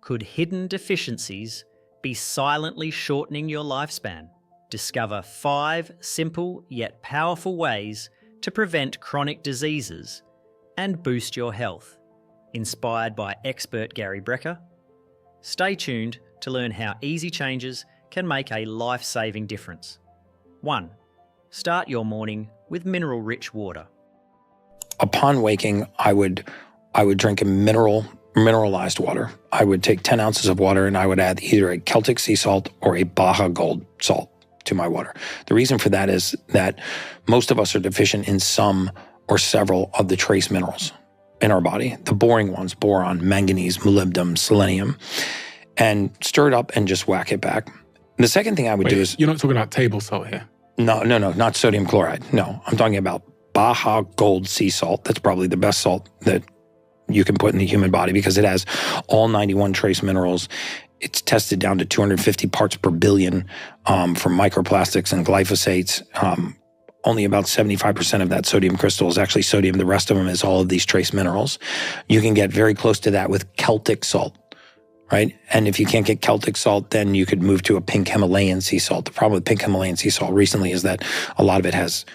Could hidden deficiencies be silently shortening your lifespan? Discover 5 simple yet powerful ways to prevent chronic diseases and boost your health. Inspired by expert Gary Brecka? Stay tuned to learn how easy changes can make a life-saving difference. 1. Start your morning with mineral-rich water. Upon waking, I would drink a mineralized water. I would take 10 ounces of water and I would add either a Celtic sea salt or a Baja Gold salt to my water. The reason for that is that most of us are deficient in some or several of the trace minerals in our body, the boring ones, boron, manganese, molybdenum, selenium, and stir it up and just whack it back. The second thing I would do is... You're not talking about table salt here? No, not sodium chloride. No, I'm talking about Baja Gold sea salt. That's probably the best salt that you can put in the human body because it has all 91 trace minerals. It's tested down to 250 parts per billion for microplastics and glyphosates. Only about 75% of that sodium crystal is actually sodium. The rest of them is all of these trace minerals. You can get very close to that with Celtic salt, right? And if you can't get Celtic salt, then you could move to a pink Himalayan sea salt. The problem with pink Himalayan sea salt recently is that a lot of it has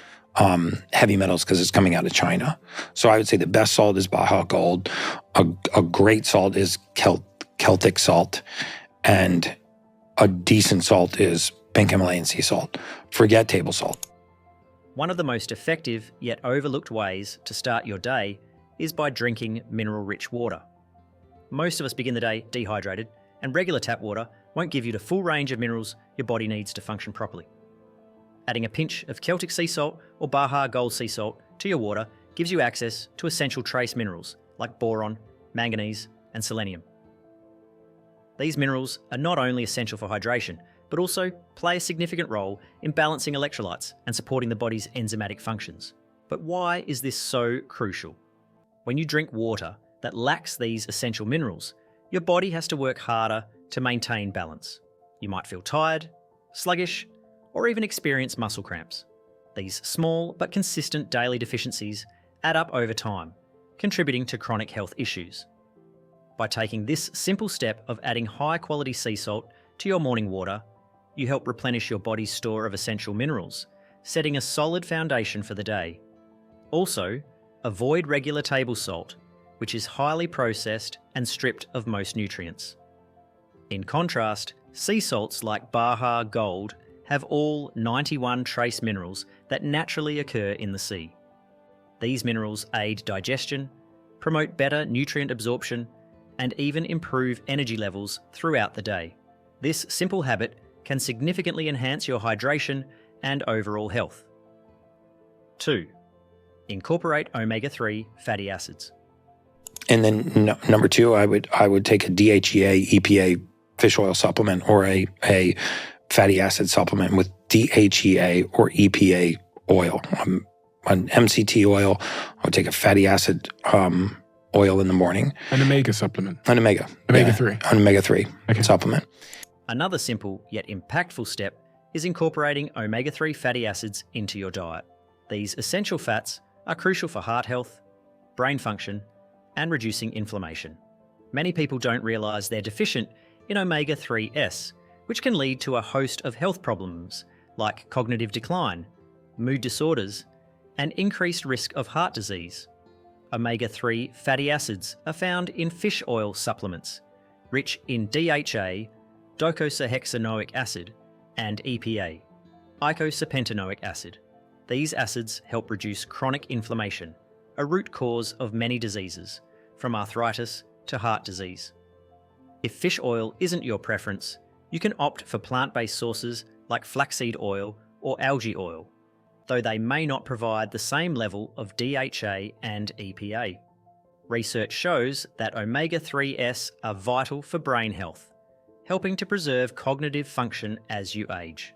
heavy metals because it's coming out of China. So I would say the best salt is Baja Gold. A great salt is Celtic salt. And a decent salt is pink Himalayan sea salt. Forget table salt. One of the most effective yet overlooked ways to start your day is by drinking mineral-rich water. Most of us begin the day dehydrated, and regular tap water won't give you the full range of minerals your body needs to function properly. Adding a pinch of Celtic sea salt or Baja Gold sea salt to your water gives you access to essential trace minerals like boron, manganese, and selenium. These minerals are not only essential for hydration, but also play a significant role in balancing electrolytes and supporting the body's enzymatic functions. But why is this so crucial? When you drink water that lacks these essential minerals, your body has to work harder to maintain balance. You might feel tired, sluggish, or even experience muscle cramps. These small but consistent daily deficiencies add up over time, contributing to chronic health issues. By taking this simple step of adding high-quality sea salt to your morning water, you help replenish your body's store of essential minerals, setting a solid foundation for the day. Also, avoid regular table salt, which is highly processed and stripped of most nutrients. In contrast, sea salts like Baja Gold have all 91 trace minerals that naturally occur in the sea. These minerals aid digestion, promote better nutrient absorption, and even improve energy levels throughout the day. This simple habit can significantly enhance your hydration and overall health. 2. Incorporate omega-3 fatty acids. And then number 2, I would take a DHEA, EPA fish oil supplement or a fatty acid supplement with DHEA or EPA oil. An MCT oil, I would take a fatty acid oil in the morning. An omega supplement? An omega. Omega-3? An omega-3 supplement. Another simple yet impactful step is incorporating omega-3 fatty acids into your diet. These essential fats are crucial for heart health, brain function, and reducing inflammation. Many people don't realise they're deficient in omega-3s, which can lead to a host of health problems like cognitive decline, mood disorders, and increased risk of heart disease. Omega-3 fatty acids are found in fish oil supplements, rich in DHA, docosahexaenoic acid, and EPA, icosapentaenoic acid. These acids help reduce chronic inflammation, a root cause of many diseases, from arthritis to heart disease. If fish oil isn't your preference, you can opt for plant-based sources like flaxseed oil or algae oil, though they may not provide the same level of DHA and EPA. Research shows that omega-3s are vital for brain health, helping to preserve cognitive function as you age.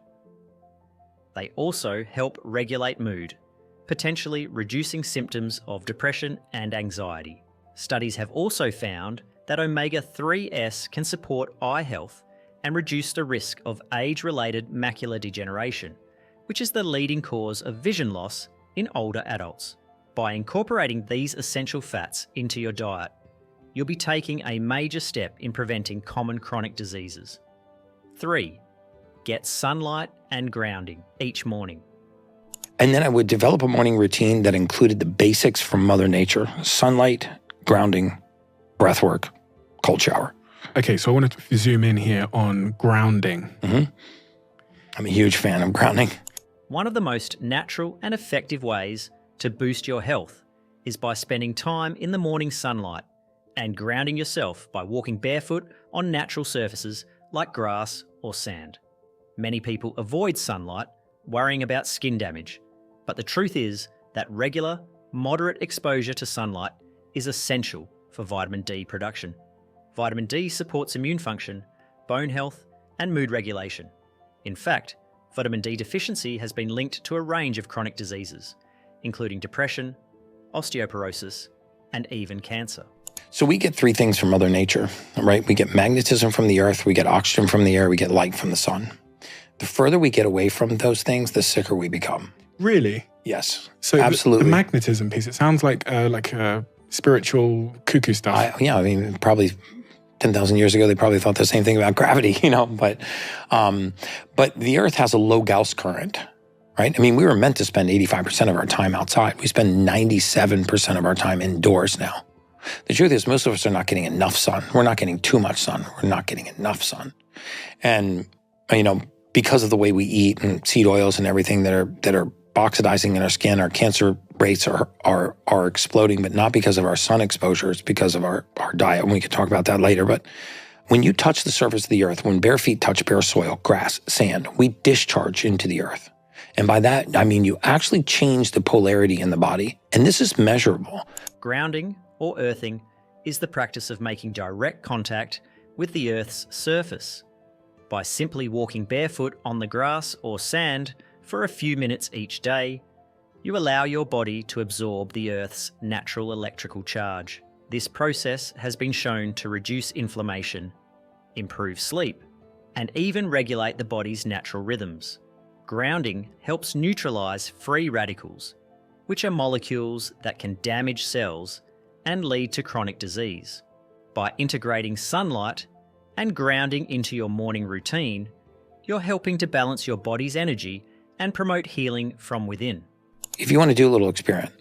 They also help regulate mood, potentially reducing symptoms of depression and anxiety. Studies have also found that omega-3s can support eye health and reduce the risk of age-related macular degeneration, which is the leading cause of vision loss in older adults. By incorporating these essential fats into your diet, you'll be taking a major step in preventing common chronic diseases. 3. Get sunlight and grounding each morning. And then I would develop a morning routine that included the basics from Mother Nature: sunlight, grounding, breath work, cold shower. Okay, so I wanted to zoom in here on grounding. I'm a huge fan of grounding. One of the most natural and effective ways to boost your health is by spending time in the morning sunlight and grounding yourself by walking barefoot on natural surfaces like grass or sand. Many people avoid sunlight, worrying about skin damage, but the truth is that regular, moderate exposure to sunlight is essential for vitamin D production. Vitamin D supports immune function, bone health, and mood regulation. In fact, vitamin D deficiency has been linked to a range of chronic diseases, including depression, osteoporosis, and even cancer. So we get three things from Mother Nature, right? We get magnetism from the earth, we get oxygen from the air, we get light from the sun. The further we get away from those things, the sicker we become. Really? Yes, So absolutely. the magnetism piece, it sounds like spiritual cuckoo stuff. I mean, probably 10,000 years ago, they probably thought the same thing about gravity, but the earth has a low Gauss current, right? I mean, we were meant to spend 85% of our time outside. We spend 97% of our time indoors now. The truth is, most of us are not getting enough sun. We're not getting too much sun. We're not getting enough sun. And, because of the way we eat and seed oils and everything that are oxidizing in our skin, our cancer rates are exploding, but not because of our sun exposure. It's because of our diet. And we could talk about that later. But when you touch the surface of the earth, when bare feet touch bare soil, grass, sand, we discharge into the earth. And by that, I mean you actually change the polarity in the body. And this is measurable. Grounding, or earthing, is the practice of making direct contact with the Earth's surface. By simply walking barefoot on the grass or sand for a few minutes each day, you allow your body to absorb the Earth's natural electrical charge. This process has been shown to reduce inflammation, improve sleep, and even regulate the body's natural rhythms. Grounding helps neutralize free radicals, which are molecules that can damage cells and lead to chronic disease. By integrating sunlight and grounding into your morning routine, you're helping to balance your body's energy and promote healing from within. If you want to do a little experiment,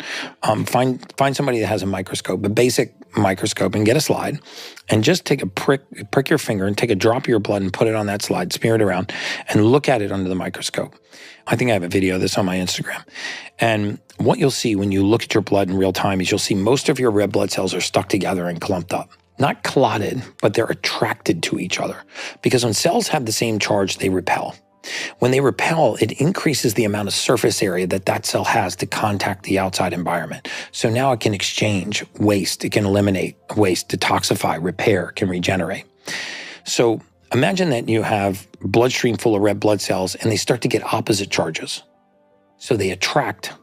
find somebody that has a microscope, a basic microscope, and get a slide, and just take a prick your finger and take a drop of your blood and put it on that slide, smear it around, and look at it under the microscope. I think I have a video of this on my Instagram. And what you'll see when you look at your blood in real time is you'll see most of your red blood cells are stuck together and clumped up. Not clotted, but they're attracted to each other. Because when cells have the same charge, they repel. When they repel, it increases the amount of surface area that cell has to contact the outside environment. So now it can exchange waste, it can eliminate waste, detoxify, repair, can regenerate. So imagine that you have bloodstream full of red blood cells and they start to get opposite charges. So they attract.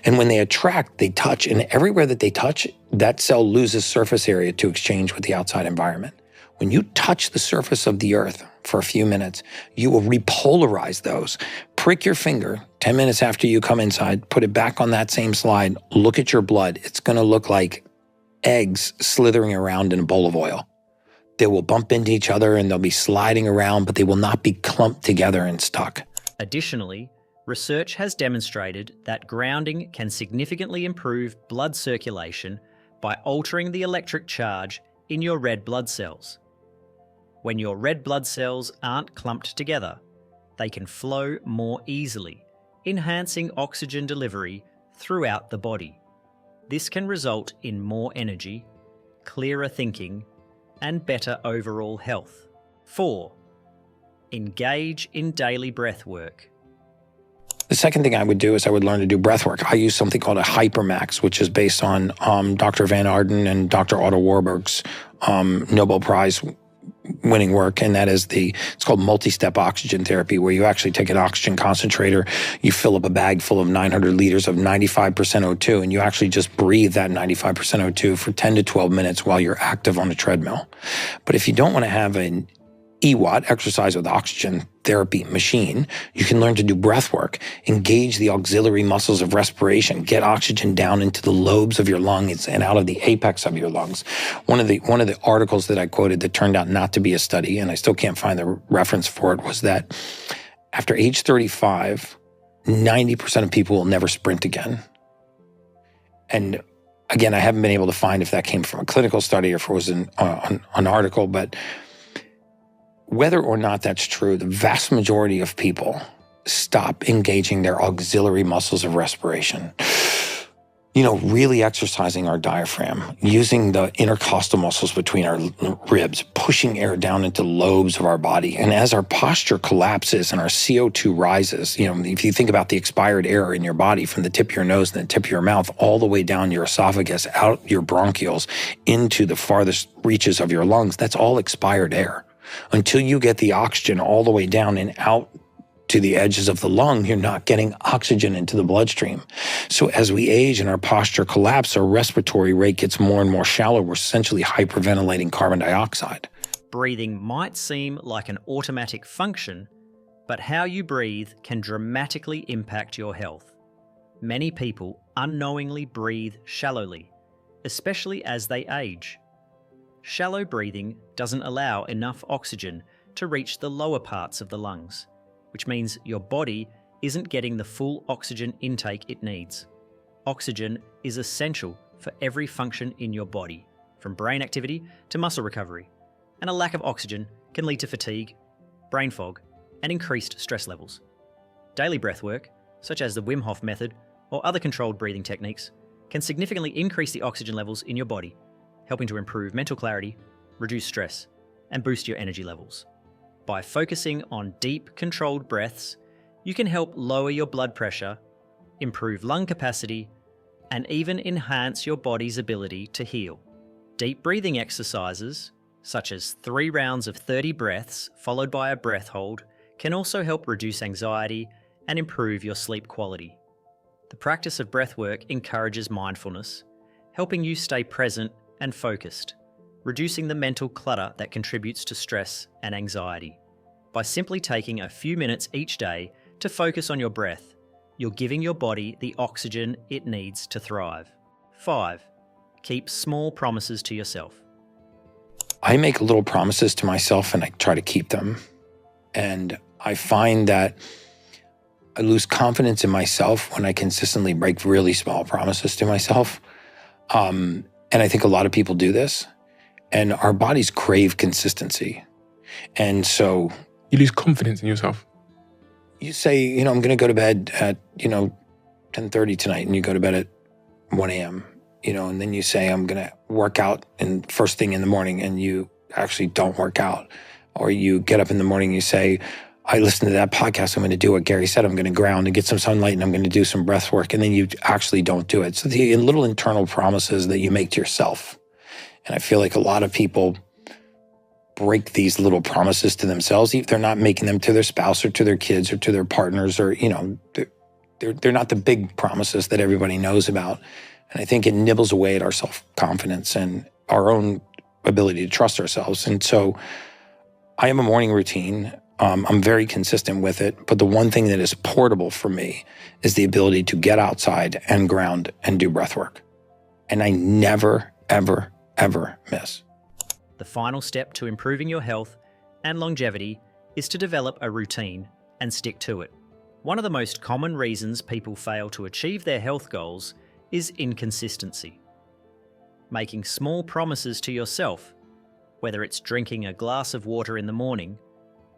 And when they attract, they touch. And everywhere that they touch, that cell loses surface area to exchange with the outside environment. When you touch the surface of the earth for a few minutes, you will repolarize those. Prick your finger 10 minutes after you come inside, put it back on that same slide, look at your blood. It's going to look like eggs slithering around in a bowl of oil. They will bump into each other and they'll be sliding around, but they will not be clumped together and stuck. Additionally, research has demonstrated that grounding can significantly improve blood circulation by altering the electric charge in your red blood cells. When your red blood cells aren't clumped together, they can flow more easily, enhancing oxygen delivery throughout the body. This can result in more energy, clearer thinking, and better overall health. 4. Engage in daily breath work. The second thing I would do is I would learn to do breath work. I use something called a hypermax, which is based on Dr. Van Arden and Dr. Otto Warburg's Nobel Prize winning work, and that is it's called multi-step oxygen therapy, where you actually take an oxygen concentrator, you fill up a bag full of 900 liters of 95% O2, and you actually just breathe that 95% O2 for 10 to 12 minutes while you're active on a treadmill. But if you don't want to have an EWOT, exercise with oxygen therapy machine, you can learn to do breath work, engage the auxiliary muscles of respiration, get oxygen down into the lobes of your lungs and out of the apex of your lungs. One of the articles that I quoted that turned out not to be a study, and I still can't find the reference for it, was that after age 35, 90% of people will never sprint again. And again, I haven't been able to find if that came from a clinical study or if it was an article, but whether or not that's true, the vast majority of people stop engaging their auxiliary muscles of respiration. Really exercising our diaphragm, using the intercostal muscles between our ribs, pushing air down into lobes of our body. And as our posture collapses and our CO2 rises, if you think about the expired air in your body from the tip of your nose and the tip of your mouth all the way down your esophagus, out your bronchioles, into the farthest reaches of your lungs, that's all expired air. Until you get the oxygen all the way down and out to the edges of the lung, you're not getting oxygen into the bloodstream. So as we age and our posture collapses, our respiratory rate gets more and more shallow. We're essentially hyperventilating carbon dioxide. Breathing might seem like an automatic function, but how you breathe can dramatically impact your health. Many people unknowingly breathe shallowly, especially as they age. Shallow breathing doesn't allow enough oxygen to reach the lower parts of the lungs, which means your body isn't getting the full oxygen intake it needs. Oxygen is essential for every function in your body, from brain activity to muscle recovery, and a lack of oxygen can lead to fatigue, brain fog, and increased stress levels. Daily breath work, such as the Wim Hof method or other controlled breathing techniques, can significantly increase the oxygen levels in your body, helping to improve mental clarity, reduce stress, and boost your energy levels. By focusing on deep, controlled breaths, you can help lower your blood pressure, improve lung capacity, and even enhance your body's ability to heal. Deep breathing exercises, such as 3 rounds of 30 breaths followed by a breath hold, can also help reduce anxiety and improve your sleep quality. The practice of breathwork encourages mindfulness, helping you stay present and focused, reducing the mental clutter that contributes to stress and anxiety. By simply taking a few minutes each day to focus on your breath, you're giving your body the oxygen it needs to thrive. 5. Keep small promises to yourself. I make little promises to myself and I try to keep them. And I find that I lose confidence in myself when I consistently break really small promises to myself. And I think a lot of people do this. And our bodies crave consistency. And so you lose confidence in yourself. You say, I'm going to go to bed at, 10:30 tonight, and you go to bed at 1 a.m., and then you say, I'm going to work out and first thing in the morning, and you actually don't work out. Or you get up in the morning, you say, I listened to that podcast, I'm going to do what Gary said, I'm going to ground and get some sunlight, and I'm going to do some breath work, and then you actually don't do it. So the little internal promises that you make to yourself. And I feel like a lot of people break these little promises to themselves. They're not making them to their spouse or to their kids or to their partners, or, they're not the big promises that everybody knows about. And I think it nibbles away at our self-confidence and our own ability to trust ourselves. And so I have a morning routine. I'm very consistent with it. But the one thing that is portable for me is the ability to get outside and ground and do breath work. And I never, ever, ever miss. The final step to improving your health and longevity is to develop a routine and stick to it. One of the most common reasons people fail to achieve their health goals is inconsistency. Making small promises to yourself, whether it's drinking a glass of water in the morning,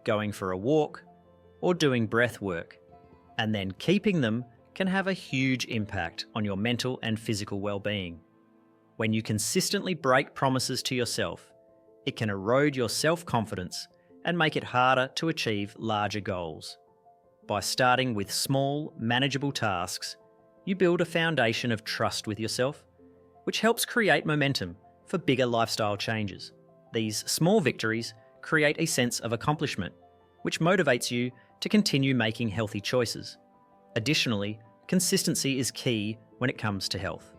going for a walk, or doing breath work, and then keeping them can have a huge impact on your mental and physical well-being. When you consistently break promises to yourself, it can erode your self-confidence and make it harder to achieve larger goals. By starting with small, manageable tasks, you build a foundation of trust with yourself, which helps create momentum for bigger lifestyle changes. These small victories create a sense of accomplishment, which motivates you to continue making healthy choices. Additionally, consistency is key when it comes to health.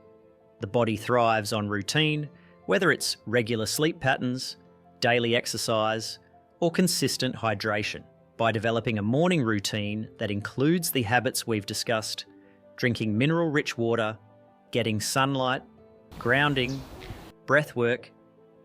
The body thrives on routine, whether it's regular sleep patterns, daily exercise, or consistent hydration by developing a morning routine that includes the habits we've discussed: drinking mineral-rich water, getting sunlight, grounding, breath work,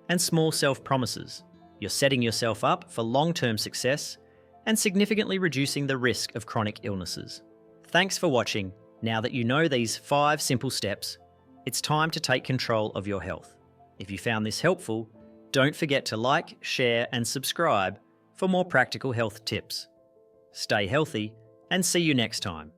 and small self-promises. You're setting yourself up for long-term success and significantly reducing the risk of chronic illnesses. Thanks for watching. Now that you know these 5 simple steps, it's time to take control of your health. If you found this helpful, don't forget to like, share, and subscribe for more practical health tips. Stay healthy and see you next time.